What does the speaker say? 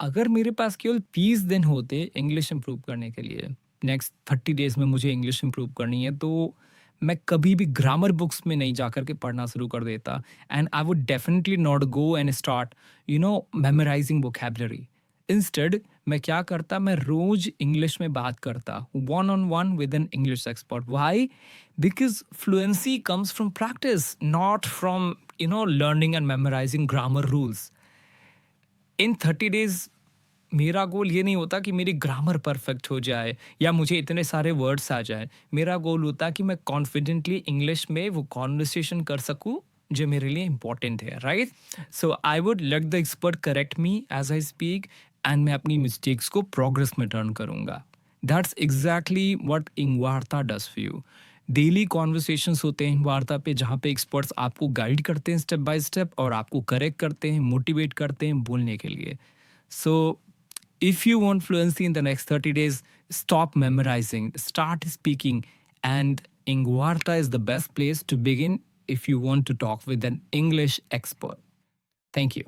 अगर मेरे पास केवल 30 दिन होते इंग्लिश इम्प्रूव करने के लिए, नेक्स्ट 30 डेज़ में मुझे इंग्लिश इम्प्रूव करनी है, तो मैं कभी भी ग्रामर बुक्स में नहीं जाकर के पढ़ना शुरू कर देता। And I would definitely not go and start memorising vocabulary. Instead मैं क्या करता, मैं रोज इंग्लिश में बात करता, one on one with an English expert. Why? Because fluency comes from practice, not from learning and memorising grammar rules. In 30 days मेरा goal ये नहीं होता कि मेरी ग्रामर परफेक्ट हो जाए या मुझे इतने सारे वर्ड्स आ जाए। मेरा गोल होता कि मैं कॉन्फिडेंटली इंग्लिश में वो कॉन्वर्सेशन कर सकूं जो मेरे लिए इंपॉर्टेंट है, right? So I would let the expert correct me as I speak, and मैं अपनी मिस्टेक्स को प्रोग्रेस में टर्न करूंगा। That's exactly what EngVarta does for you. Daily conversations होते हैं वार्ता पे, जहाँ पे एक्सपर्ट्स आपको गाइड करते हैं स्टेप बाय स्टेप और आपको करेक्ट करते हैं, मोटिवेट करते हैं बोलने के लिए। सो if you want fluency in the next 30 days, stop memorizing, start speaking, and EngVarta is the best place to begin if you want to talk with an English expert. Thank you.